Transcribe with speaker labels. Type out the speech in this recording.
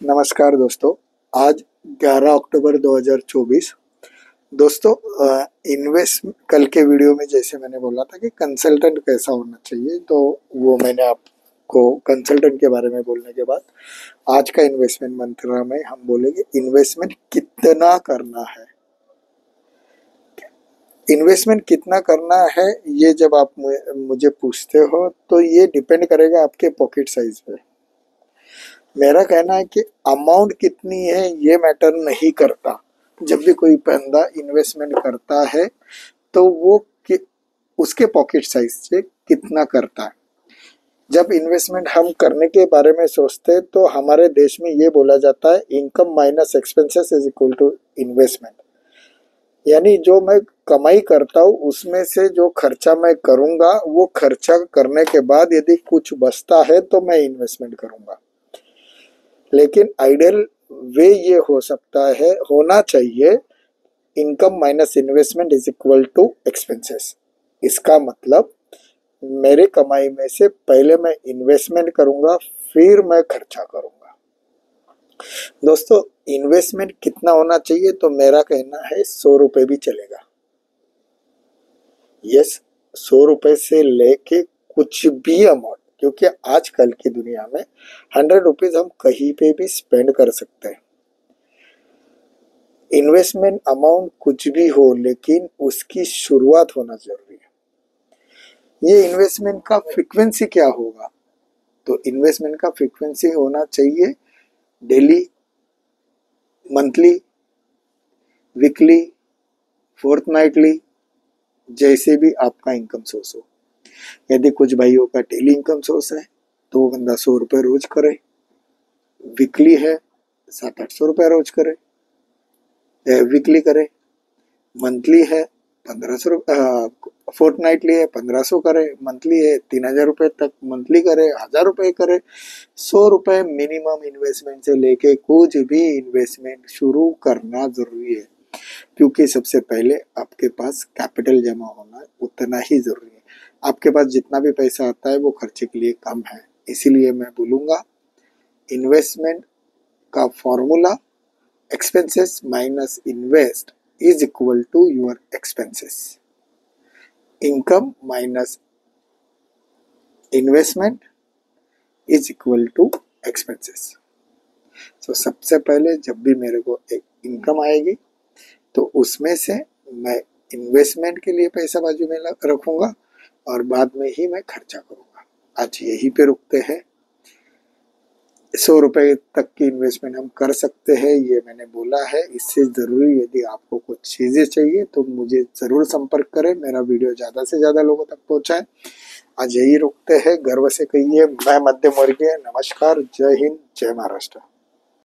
Speaker 1: नमस्कार दोस्तों। आज 11 अक्टूबर 2024। दोस्तों, कल के वीडियो में जैसे मैंने बोला था कि कंसल्टेंट कैसा होना चाहिए, तो वो मैंने आपको कंसल्टेंट के बारे में बोलने के बाद आज का इन्वेस्टमेंट मंत्र में हम बोलेंगे इन्वेस्टमेंट कितना करना है। इन्वेस्टमेंट कितना करना है, ये जब आप मुझे पूछते हो तो ये डिपेंड करेगा आपके पॉकेट साइज पे। मेरा कहना है कि अमाउंट कितनी है ये मैटर नहीं करता। जब भी कोई बंदा इन्वेस्टमेंट करता है तो वो उसके पॉकेट साइज से कितना करता है। जब इन्वेस्टमेंट हम करने के बारे में सोचते हैं तो हमारे देश में ये बोला जाता है income minus expenses is equal to investment. यानी जो मैं कमाई करता हूँ उसमें से जो खर्चा मैं करूँगा, वो खर्चा करने के बाद यदि कुछ बचता है तो मैं इन्वेस्टमेंट करूँगा। लेकिन आइडियल वे ये हो सकता है, होना चाहिए income minus investment is equal to expenses. इसका मतलब मेरे कमाई में से पहले मैं इन्वेस्टमेंट करूंगा, फिर मैं खर्चा करूंगा। दोस्तों, इन्वेस्टमेंट कितना होना चाहिए, तो मेरा कहना है 100 रुपए भी चलेगा। यस, 100 रुपए से लेके कुछ भी अमाउंट, क्योंकि आजकल की दुनिया में 100 रुपीज हम कहीं पे भी स्पेंड कर सकते हैं। इन्वेस्टमेंट अमाउंट कुछ भी हो, लेकिन उसकी शुरुआत होना जरूरी है। ये इन्वेस्टमेंट का फ्रीक्वेंसी क्या होगा, तो इन्वेस्टमेंट का फ्रीक्वेंसी होना चाहिए डेली, मंथली, वीकली, फोर्टनाइटली, जैसे भी आपका इनकम सोर्स हो। यदि कुछ भाइयों का डेली इनकम सोर्स है तो वो बंदा 100 रुपये रोज करे, वीकली है 700-800 रुपये रोज करे, वीकली करे, मंथली है 1500, फोर्टनाइटली है 1500 करे, मंथली है 3000 रुपये तक मंथली करे, 1000 रुपये करे। 100 रुपये मिनिमम इन्वेस्टमेंट से लेके कुछ भी इन्वेस्टमेंट शुरू करना जरूरी है, क्योंकि सबसे पहले आपके पास कैपिटल जमा होना उतना ही जरूरी है। आपके पास जितना भी पैसा आता है वो खर्चे के लिए कम है। इसीलिए मैं बोलूँगा इन्वेस्टमेंट का formula expenses minus invest is equal to your expenses. Income minus investment is equal to expenses. तो सबसे पहले जब भी मेरे को एक इनकम आएगी तो उसमें से मैं इन्वेस्टमेंट के लिए पैसा बाजू में रखूंगा और बाद में ही मैं खर्चा करूंगा। आज यहीं पे रुकते हैं। 100 रुपये तक की इन्वेस्टमेंट हम कर सकते हैं, ये मैंने बोला है। इससे ज़रूरी यदि आपको कुछ चीज़ें चाहिए तो मुझे ज़रूर संपर्क करें, मेरा वीडियो ज़्यादा से ज़्यादा लोगों तक पहुँचाएं। आज यही रुकते हैं। गर्व से कहिए, मैं मध्यम वर्गीय। नमस्कार, जय हिंद, जय महाराष्ट्र।